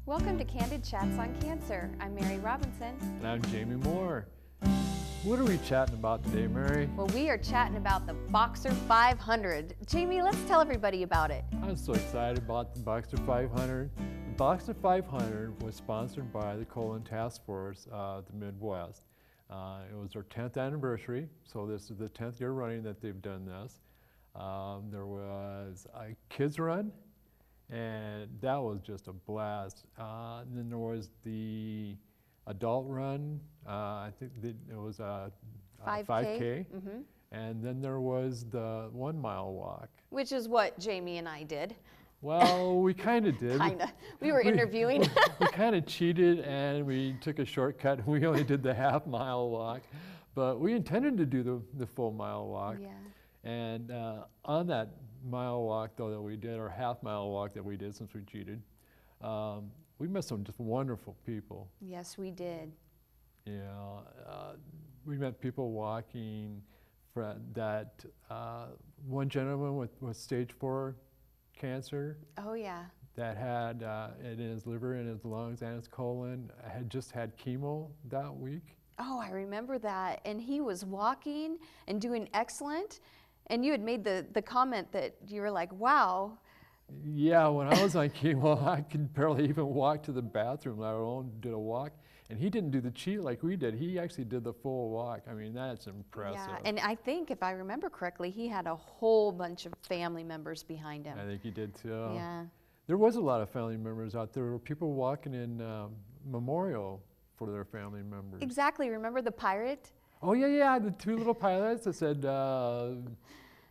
Welcome to Candid Chats on Cancer. I'm Mary Robinson. And I'm Jamie Moore. What are we chatting about today, Mary? Well, we are chatting about the Boxer 500. Jamie, let's tell everybody about it. I'm so excited about the Boxer 500. The Boxer 500 was sponsored by the Colon Task Force of the Midwest. It was their 10th anniversary, so this is the 10th year running that they've done this. There was a kids run, and that was just a blast. And then there was the adult run. I think it was a 5K. Mm-hmm. And then there was the 1 mile walk. Which is what Jamie and I did. Well, we kind of did. Kinda. We were interviewing. We kind of cheated and we took a shortcut. We only did the half-mile walk, but we intended to do the full mile walk. Yeah. And on that mile walk, though, that we did, or half-mile walk that we did since we cheated, we met some just wonderful people. Yes, we did. Yeah, we met people walking that one gentleman with stage 4 cancer. Oh, yeah. That had it in his liver, in his lungs, and his colon, had just had chemo that week. Oh, I remember that. And he was walking and doing excellent. And you had made the comment that you were like, wow. Yeah, when I was on chemo, I could barely even walk to the bathroom, let alone did a walk. And he didn't do the cheat like we did. He actually did the full walk. I mean, that's impressive. Yeah, and I think, if I remember correctly, he had a whole bunch of family members behind him. I think he did too. Yeah. There was a lot of family members out there. There were people walking in memorial for their family members. Exactly. Remember the pirate? Oh, yeah, the 2 little pilots that said,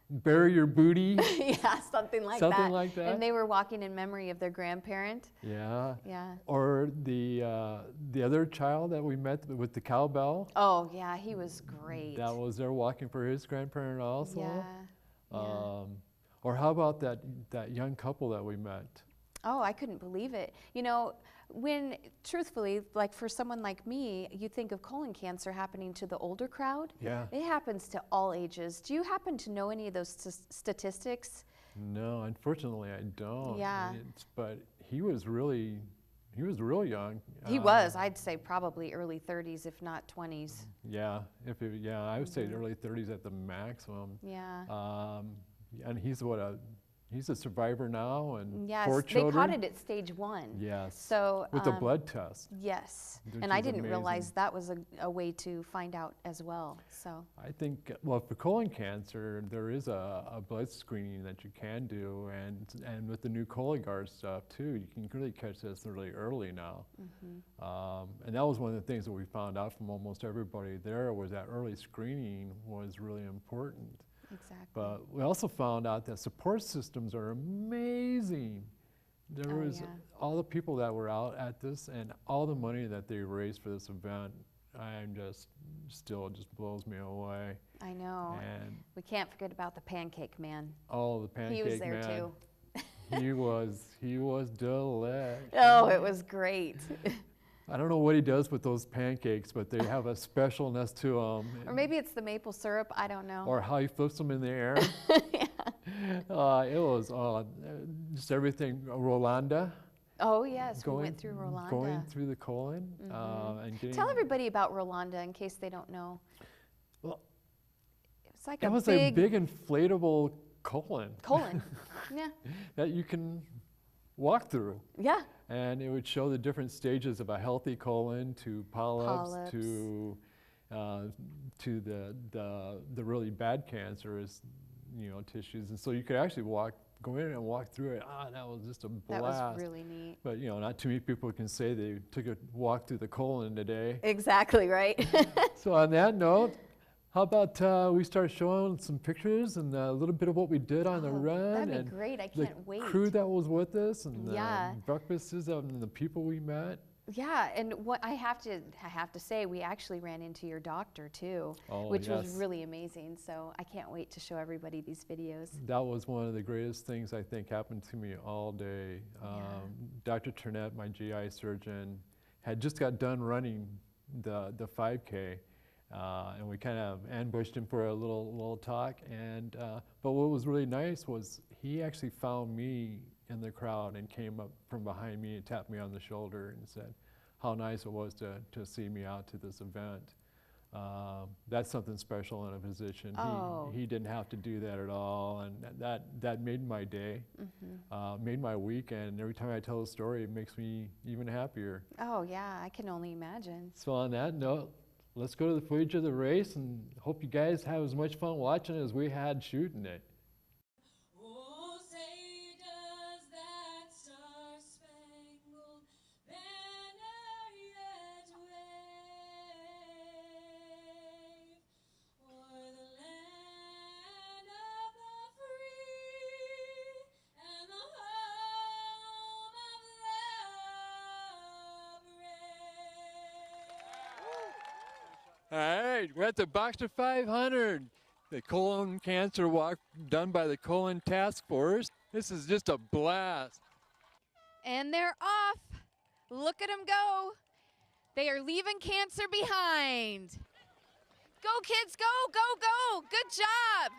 bury your booty. Yeah, something like Something like that. And they were walking in memory of their grandparent. Yeah. Yeah. Or the other child that we met with the cowbell. Oh, yeah, he was great. That was there walking for his grandparent also. Yeah. Or how about that young couple that we met? Oh, I couldn't believe it. You know, when, truthfully, like for someone like me, you think of colon cancer happening to the older crowd. Yeah. It happens to all ages. Do you happen to know any of those statistics? No, unfortunately I don't. Yeah. But he was really young. He was, I'd say probably early 30s, if not 20s. Yeah, I would say early 30s at the maximum. Yeah. And he's he's a survivor now, and Yes, 4 children. they caught it at stage 1. Yes. So with a blood test. Yes, Which and I is didn't amazing. realize that was a way to find out as well. So I think, well, for colon cancer, there is a blood screening that you can do, and with the new Cologuard stuff too, you can really catch this really early now. Mm-hmm. And that was one of the things that we found out from almost everybody there, was that early screening was really important. exactly. But we also found out that support systems are amazing. There Oh, was yeah. all the people that were out at this and all the money that they raised for this event. I'm just blows me away. I know. And We can't forget about the Pancake Man. oh, the Pancake He was there Man. too. he was delish. Oh, it was great. I don't know what he does with those pancakes, but they have a specialness to them. Or maybe it's the maple syrup. I don't know. Or how he flips them in the air. It was just everything. Rolanda. Oh yes, we went through Rolanda. Going through the colon and getting. Tell everybody about Rolanda in case they don't know. Well, It's like it was a big inflatable colon. colon. Yeah. That you can walk through. Yeah. And it would show the different stages of a healthy colon to polyps. To the really bad cancerous, tissues. And so you could actually go in and walk through it. That was just a blast. That was really neat. But not too many people can say they took a walk through the colon today. Exactly right. So on that note, how about we start showing some pictures and a little bit of what we did on the run? That'd and be great. I can't wait. The crew that was with us and Yeah. the breakfasts and the people we met. Yeah, and what I have to say, we actually ran into your doctor too, Oh, which was yes. really amazing. So I can't wait to show everybody these videos. That was one of the greatest things I think happened to me all day. Dr. Turnett, my GI surgeon, had just got done running the 5K. And we kind of ambushed him for a little talk. But what was really nice was he actually found me in the crowd and came up from behind me and tapped me on the shoulder and said how nice it was to see me out to this event. That's something special in a physician. Oh. He didn't have to do that at all, and that made my day, made my week, and every time I tell a story, it makes me even happier. Oh yeah, I can only imagine. So on that note, let's go to the footage of the race, and hope you guys have as much fun watching it as we had shooting it. Oh, say does that star-spangled banner yet wave o'er the land of the free and the home of the brave? All right, we're at the Boxer 500, the colon cancer walk done by the Colon Task Force. This is just a blast. And they're off. Look at them go. They are leaving cancer behind. Go kids, go, go, go. Good job.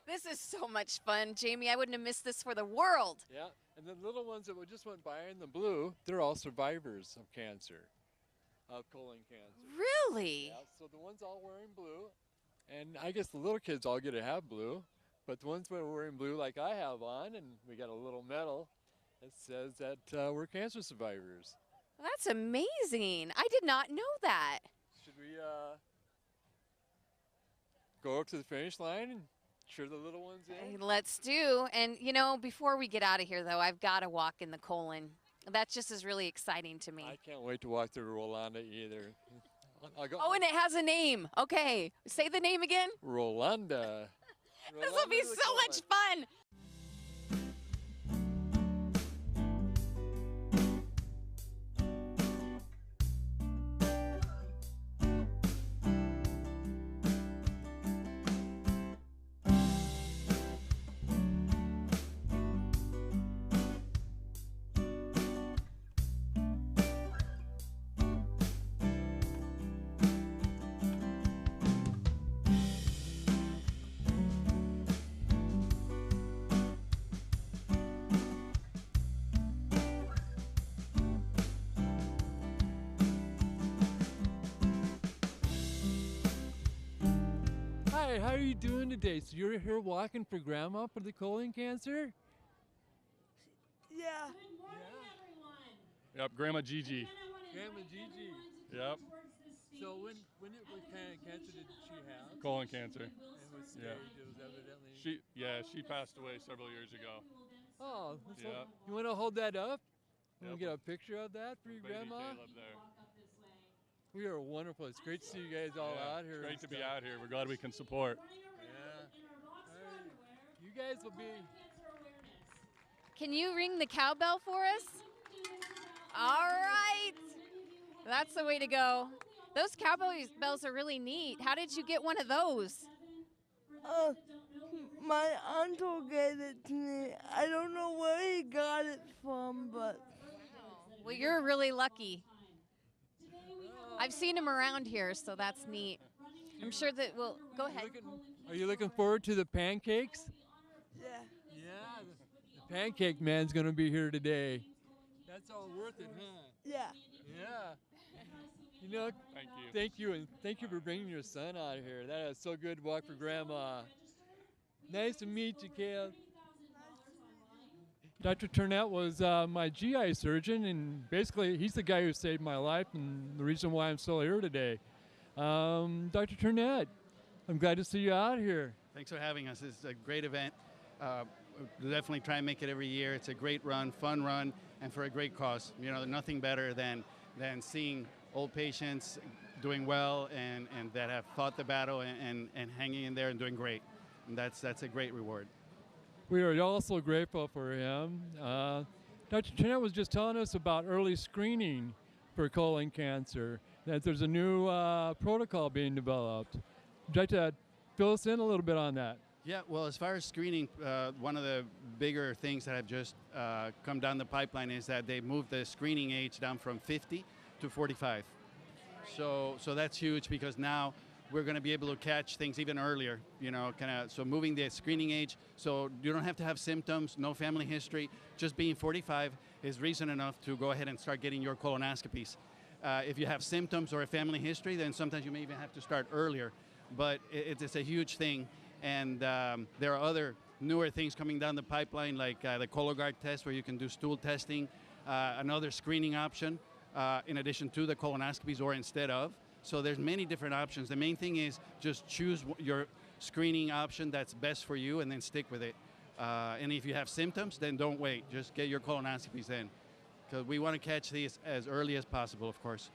This is so much fun, Jamie. I wouldn't have missed this for the world. Yeah, and the little ones that just went by in the blue, they're all survivors of cancer, of colon cancer. Really? Yeah, so the ones all wearing blue, and I guess the little kids all get to have blue, but the ones that are wearing blue like I have on, and we got a little medal that says that we're cancer survivors. That's amazing. I did not know that. Should we go up to the finish line and cheer the little ones in? Let's do. And you know, before we get out of here though, I've got to walk in the colon. That just is really exciting to me. I can't wait to walk through Rolanda either. I'll go. Oh, and it has a name. Okay, say the name again. Rolanda. This will be so much fun. Hi, how are you doing today? So you're here walking for Grandma for the colon cancer? Yeah. Good morning, everyone. Yep, Grandma Gigi. Grandma Gigi. Yep, So what kind of cancer did she have? colon cancer. And was stage, Yeah. it was evidently. She passed away several years ago. Oh, Yeah. you want to hold that up? Want Yep. to get a picture of that for your Baby grandma? Caleb there. We are wonderful. It's great to see you guys all Yeah, out here. Great and to be stuff. out here. We're glad we can support. You guys will be. Can you ring the cowbell for us? All right. That's the way to go. Those cowbells are really neat. How did you get one of those? My uncle gave it to me. I don't know where he got it from, but Well, you're really lucky. I've seen them around here, so that's neat. I'm sure that we'll go ahead. Are you looking forward to the pancakes? yeah. Yeah, the pancake man's gonna be here today. That's all worth it, huh? Yeah. Yeah. You know, Thank you. and thank you for bringing your son out here. That is so good to walk for Grandma. Nice to meet you, Caleb. Dr. Turnett was my GI surgeon, and basically he's the guy who saved my life and the reason why I'm still here today. Dr. Turnett, I'm glad to see you out here. Thanks for having us. It's a great event. We'll definitely try and make it every year. It's a great run, fun run, and for a great cause. You know, nothing better than seeing old patients doing well and that have fought the battle and hanging in there and doing great. And that's a great reward. We are also grateful for him. Dr. Turnett was just telling us about early screening for colon cancer, that there's a new protocol being developed. Would you like to fill us in a little bit on that? Yeah, well, as far as screening, one of the bigger things that have just come down the pipeline is that they moved the screening age down from 50 to 45. So that's huge because now we're going to be able to catch things even earlier, so moving the screening age so you don't have to have symptoms, no family history. Just being 45 is reason enough to go ahead and start getting your colonoscopies. If you have symptoms or a family history, then sometimes you may even have to start earlier. But it's a huge thing, and there are other newer things coming down the pipeline, like the Cologuard test, where you can do stool testing, another screening option in addition to the colonoscopies or instead of. So there's many different options. The main thing is just choose your screening option that's best for you and then stick with it. And if you have symptoms, then don't wait. Just get your colonoscopies then, because we want to catch these as early as possible, of course.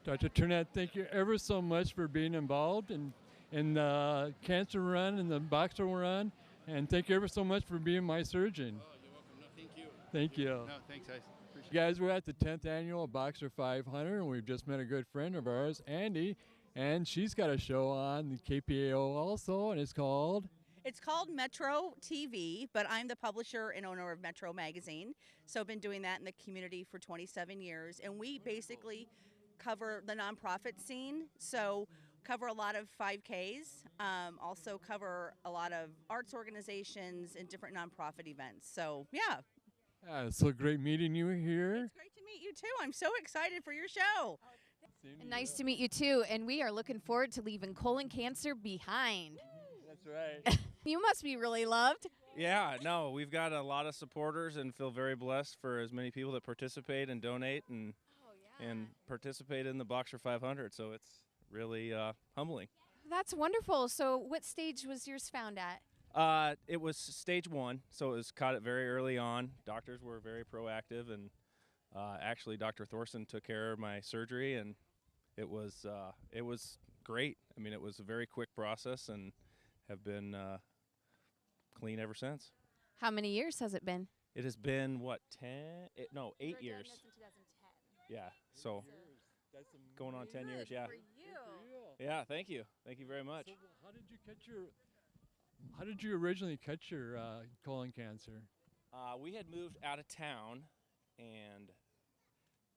Dr. Turnett, thank you ever so much for being involved in the cancer run and the Boxer run, and thank you ever so much for being my surgeon. Oh, you're welcome. No, thank you. Thank you. No, thanks, guys. Appreciate Guys, we're at the 10th annual Boxer 500, and we've just met a good friend of ours, Andy, and she's got a show on the KPAO also, and it's called... It's called Metro TV, but I'm the publisher and owner of Metro Magazine. So I've been doing that in the community for 27 years, and we basically cover the nonprofit scene. So cover a lot of 5Ks, also cover a lot of arts organizations and different nonprofit events. So yeah. It's so great meeting you here. It's great to meet you too. I'm so excited for your show. And nice to meet you too. And we are looking forward to leaving colon cancer behind. That's right. You must be really loved. Yeah, no, we've got a lot of supporters and feel very blessed for as many people that participate and donate and participate in the Boxer 500. So it's really humbling. That's wonderful. So what stage was yours found at? It was stage 1, so it was caught it very early on. Doctors were very proactive, and actually Dr. Thorson took care of my surgery, and it was great. I mean, it was a very quick process, and have been clean ever since. How many years has it been? It has been, what, 8 years. In 2010. Yeah, so That's going on 10 years, Good yeah. for you. Yeah, thank you. Thank you very much. So how did you originally catch your colon cancer? We had moved out of town, and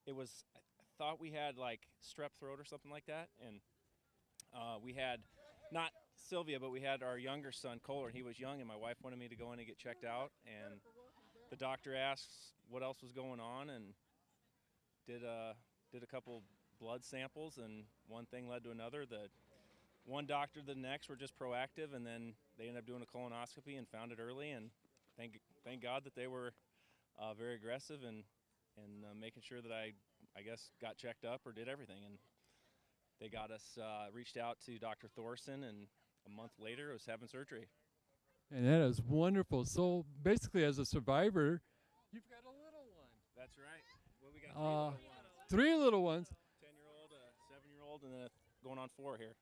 it was, I thought we had like strep throat or something like that, and we had, not Sylvia, but we had our younger son, Kohler, and he was young, and my wife wanted me to go in and get checked out, and the doctor asked what else was going on, and did a couple blood samples, and one thing led to another. The one doctor to the next were just proactive, and then they ended up doing a colonoscopy and found it early, and thank God that they were very aggressive and making sure that I guess got checked up or did everything, and they got us reached out to Dr. Thorson, and a month later I was having surgery. And that is wonderful. So basically, as a survivor, you've got a little one. That's right. Well, we got 3 little ones. 10-year-old, a 7-year-old, and then going on 4 here.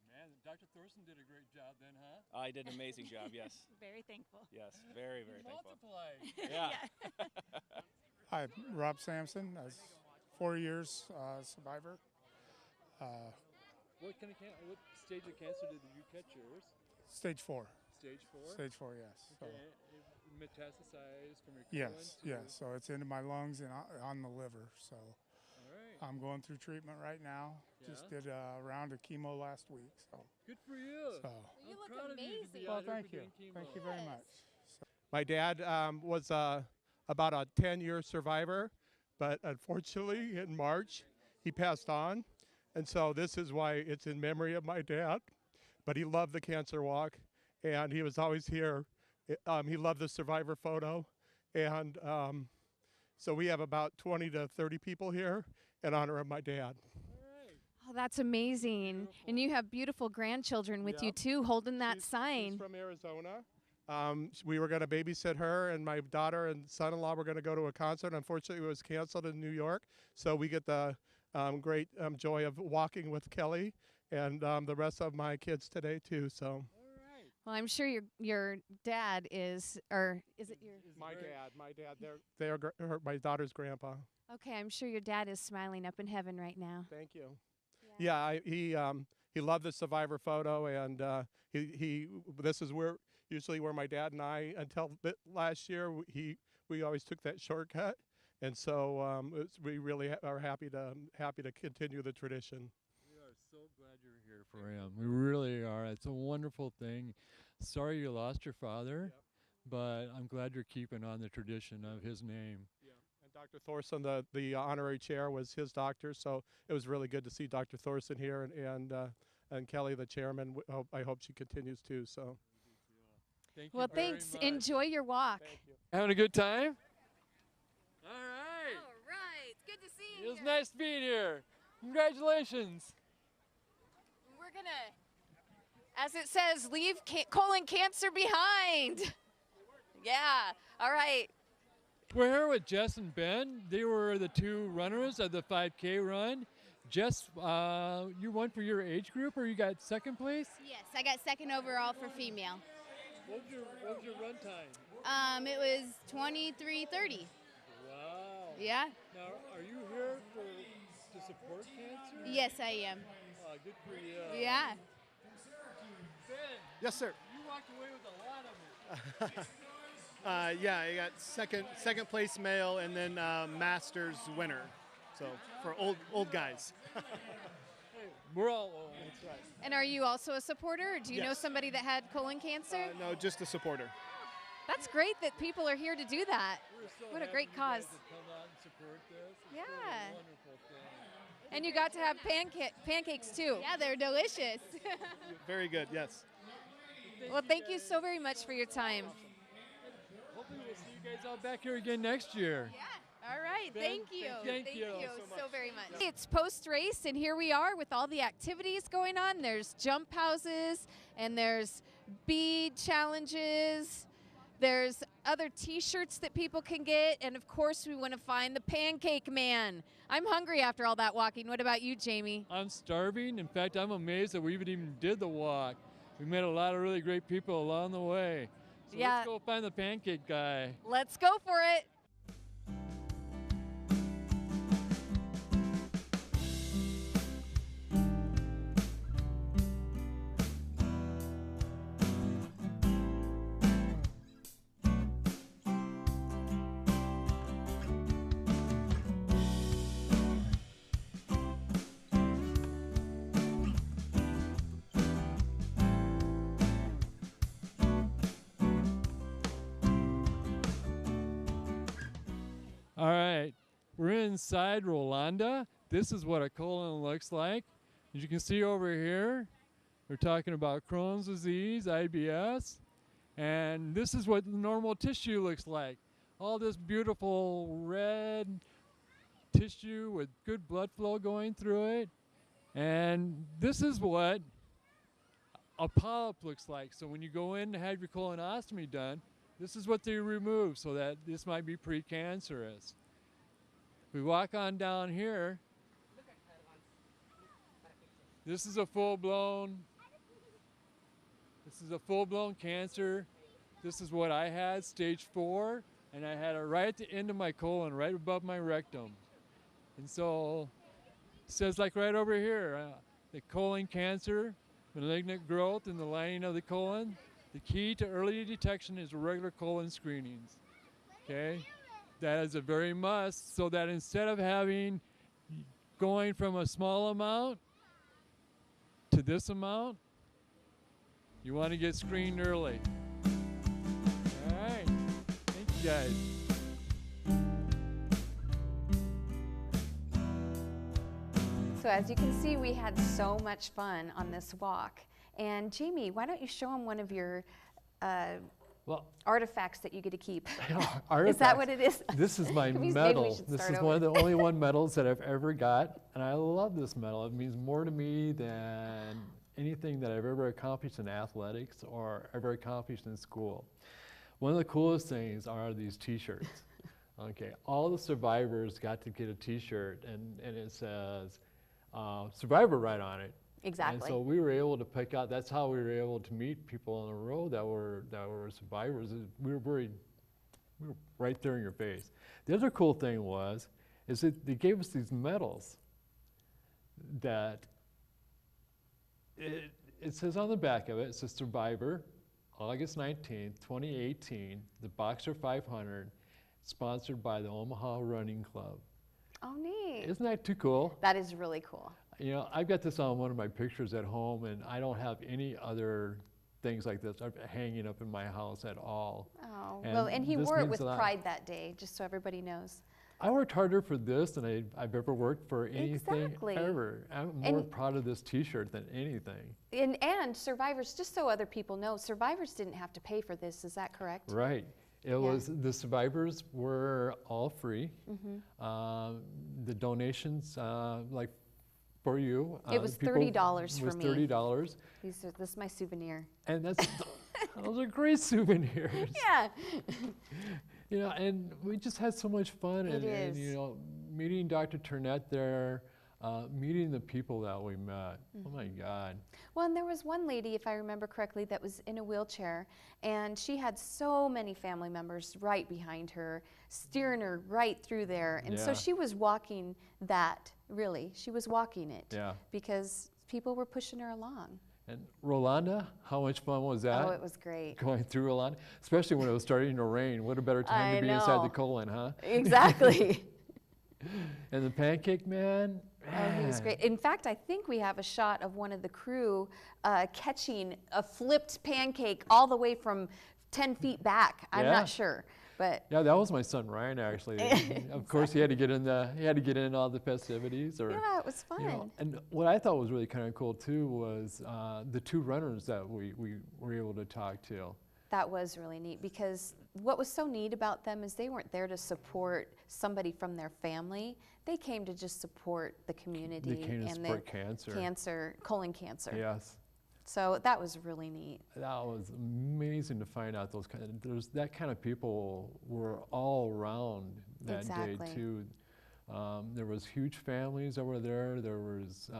Man, Dr. Thorson did a great job then, huh? I did an amazing job, yes. Very thankful. Yes, very, very thankful. Multiplied. Yeah. Hi, Rob Sampson. I was 4 years survivor. What stage of cancer did you catch yours? Stage 4. Stage 4? Stage 4, yes. So, Okay. It metastasized from your colon yes, to- yes. So it's into my lungs and on the liver. So All right. I'm going through treatment right now. Just Yeah. did a round of chemo last week. So, Good for you. so. You I'm look proud of you to be amazing. out Well, here thank for you. doing chemo. Thank you very much. So, My dad was about a 10-year survivor, but unfortunately in March he passed on. And so this is why it's in memory of my dad. But he loved the cancer walk, and he was always here. He loved the survivor photo. And so we have about 20 to 30 people here in honor of my dad. Oh, that's amazing. And you have beautiful grandchildren with you Yep. too, holding that She's sign. from Arizona. We were going to babysit her, and my daughter and son-in-law were going to go to a concert. Unfortunately, it was canceled in New York. So we get the great joy of walking with Kelly and the rest of my kids today too. So Well, I'm sure your dad is, or is it your? my dad, they're my daughter's grandpa. Okay, I'm sure your dad is smiling up in heaven right now. Thank you. Yeah, he loved the survivor photo, and this is usually where my dad and I, until last year, we always took that shortcut, and so we really are happy to continue the tradition. We are so glad you're here for him. We really are. It's a wonderful thing. Sorry you lost your father, but I'm glad you're keeping on the tradition of his name. Yeah. And Dr. Thorson, the honorary chair, was his doctor, so it was really good to see Dr. Thorson here, and Kelly, the chairman. I hope she continues too. So. Thank you Well, very thanks. much. Enjoy your walk. Thank you. Having a good time? All right. All right. Good to see It you. was nice being here. Congratulations. We're going to, as it says, leave colon cancer behind. Yeah. All right. We're here with Jess and Ben. They were the two runners of the 5K run. Jess, you won for your age group, or you got second place? Yes, I got second overall for female. What was your run time? It was 23:30. Wow. Yeah. Now, are you here to support cancer? Yes, I am. Good for you. Yeah. Ben, Yes, sir. you walked away with a lot of them. Yeah, I got second place male and then Masters winner. So for old guys. Hey, we're all old. That's right. And are you also a supporter, or do you know Yes. somebody that had colon cancer? No, just a supporter. That's great that people are here to do that. We're so What a happy great you guys cause. have come out and support this. It's Yeah. really a wonderful thing. And you got to have pancakes too. Yeah, they're delicious. Very good. Yes. Well, thank you so very much for your time. Hopefully we'll see you guys out back here again next year. All right, Ben, thank you. thank you so very much. It's post-race, and here we are with all the activities going on. There's jump houses, and there's bead challenges. There's other T-shirts that people can get, and of course, we want to find the Pancake Man. I'm hungry after all that walking. What about you, Jamie? I'm starving. In fact, I'm amazed that we even did the walk. We met a lot of really great people along the way. So Yeah. let's go find the pancake guy. Let's go for it. All right, we're inside Rolanda. This is what a colon looks like. As you can see over here, we're talking about Crohn's disease, IBS, and this is what normal tissue looks like. All this beautiful red tissue with good blood flow going through it. And this is what a polyp looks like. So when you go in to have your colonoscopy done, this is what they remove, so that this might be precancerous. We walk on down here. This is a full-blown cancer. This is what I had, stage 4, and I had it right at the end of my colon, right above my rectum. And so it says like right over here, the colon cancer, malignant growth in the lining of the colon. The key to early detection is regular colon screenings, okay? That is a very must, so that instead of going from a small amount to this amount, you want to get screened early. All right, thank you guys. So as you can see, we had so much fun on this walk. And Jamie, why don't you show them one of your artifacts that you get to keep? Is that what it is? This is my Maybe we medal. should This start is over. one of the only one medals that I've ever got, and I love this medal. It means more to me than anything that I've ever accomplished in athletics or ever accomplished in school. One of the coolest things are these T-shirts. Okay, all the survivors got to get a T-shirt, and it says survivor right on it. Exactly. And so we were able to pick out. That's how we were able to meet people on the road that were survivors. We were right there in your face. The other cool thing is that they gave us these medals that it says on the back of it. It says survivor, August 19th, 2018, the Boxer 500, sponsored by the Omaha Running Club. Oh, neat. Isn't that too cool? That is really cool. You know, I've got this on one of my pictures at home, and I don't have any other things like this hanging up in my house at all. Oh, well, and he this wore it means with a lot. pride that day, just so everybody knows. I worked harder for this than I've ever worked for anything Exactly. ever. I'm more proud of this T-shirt than anything. And survivors, just so other people know, survivors didn't have to pay for this. Is that correct? Right. It was, the survivors were all free. The donations, like for you. It was people- $30 for was me. $30. This is my souvenir. And that's, those are great souvenirs. Yeah. You know, and we just had so much fun. It And, is. you know, meeting Dr. Turnett there, meeting the people that we met. Oh my God. Well, and there was one lady, if I remember correctly, that was in a wheelchair, and she had so many family members right behind her, steering her right through there. And so Yeah. she was walking that, really. She was walking it. Yeah. Because people were pushing her along. And Rolanda, how much fun was that? Oh, it was great. Going through Rolanda, especially when it was starting to rain. What a better time I to be inside the know. colon, huh? Exactly. And the Pancake Man. Oh, he was great. In fact, I think we have a shot of one of the crew catching a flipped pancake all the way from 10 feet back. I'm Yeah. not sure, but Yeah, that was my son Ryan actually. Of course, he had to get in all the festivities. Or, yeah, it was fun. you know, and what I thought was really kind of cool too was the two runners that we were able to talk to. That was really neat, because what was so neat about them is they weren't there to support somebody from their family. They came to just support the community. They came to and support colon cancer. Yes. So that was really neat. That was amazing to find out that kind of people were all around that Exactly. day too. There was huge families that were there. There was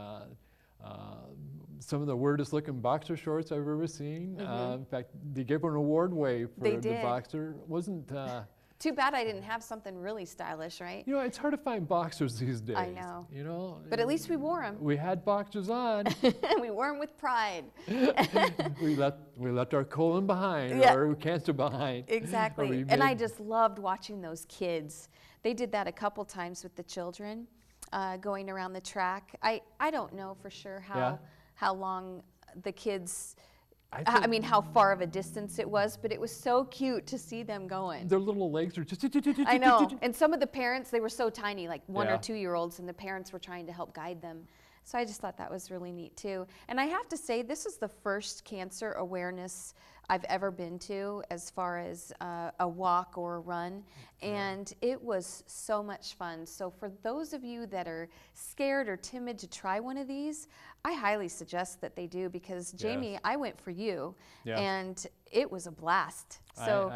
some of the weirdest looking boxer shorts I've ever seen. In fact, they gave an award away for They the did. boxer. Wasn't Too bad I didn't have something really stylish, right? you know, it's hard to find boxers these days. I know. You know, But at least we wore them. we had boxers on. We wore them with pride. we left our colon behind, Yeah. or cancer behind. Exactly. Or we And I made- just loved watching those kids. They did that a couple times with the children, going around the track. I don't know for sure Yeah. how long the kids, I think- mean, how far of a distance it was, but it was so cute to see them going. Their little legs are just. I know. And some of the parents, they were so tiny, like 1 Yeah. or 2 year olds, and the parents were trying to help guide them. So I just thought that was really neat too. And I have to say, this is the first cancer awareness I've ever been to as far as a walk or a run. And it was so much fun. So for those of you that are scared or timid to try one of these, I highly suggest that they do, because Jamie, Yes. I went for you, Yeah. and it was a blast. So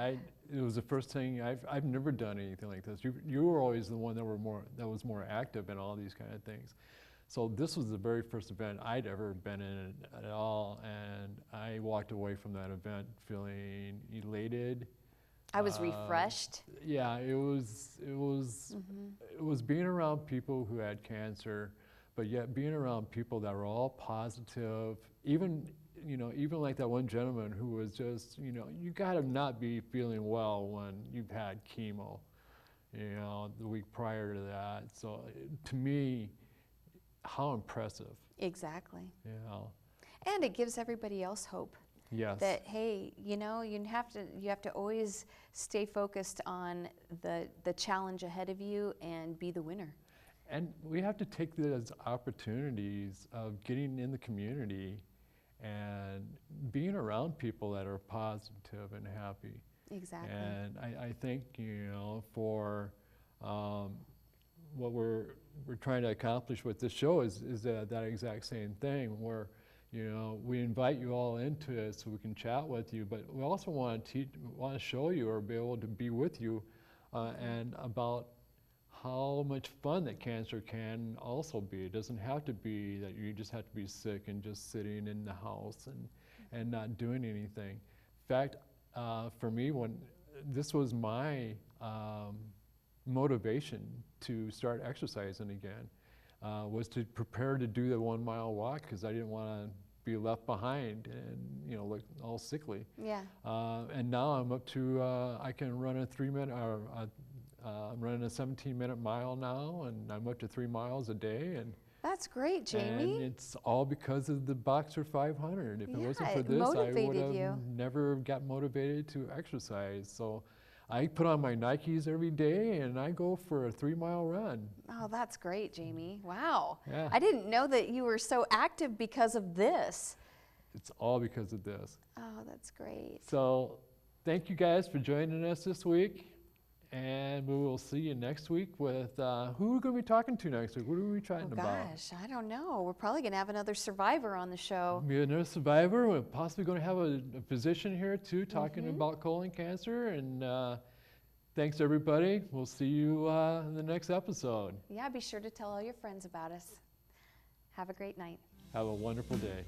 It was the first thing I've never done anything like this. You were always the one that was more active in all these kind of things. So this was the very first event I'd ever been in at all, and I walked away from that event feeling elated. I was refreshed. Yeah, it was being around people who had cancer, but yet being around people that were all positive. Even like that one gentleman who was just, you gotta not be feeling well when you've had chemo, the week prior to that. So to me, how impressive. Exactly. Yeah. And it gives everybody else hope. Yes. That, hey, you have to always stay focused on the challenge ahead of you and be the winner. And we have to take those opportunities of getting in the community and being around people that are positive and happy. Exactly. And I think, for what we're trying to accomplish with this show is that exact same thing, where we invite you all into it so we can chat with you, but we also want to show you or be able to be with you and about how much fun that cancer can also be. It doesn't have to be that you just have to be sick and just sitting in the house and not doing anything. In fact, for me, when this was my motivation to start exercising again, was to prepare to do the 1 mile walk, because I didn't want to be left behind and look all sickly. Yeah. And now I'm up to I can run a 3-minute I'm running a 17-minute mile now, and I'm up to 3 miles a day, and That's great, Jamie. And it's all because of the Boxer 500. If it wasn't Yeah, for it this, I motivated would have you. never got motivated to exercise. So I put on my Nikes every day and I go for a 3-mile run. Oh, that's great, Jamie. Wow. Yeah. I didn't know that you were so active because of this. It's all because of this. Oh, that's great. So thank you guys for joining us this week. And we will see you next week with, who are we going to be talking to next week? What are we chatting about? Gosh, I don't know. We're probably going to have another survivor on the show. Be another survivor. We're possibly going to have a physician here too, talking about colon cancer. And thanks everybody. We'll see you in the next episode. Yeah, be sure to tell all your friends about us. Have a great night. Have a wonderful day.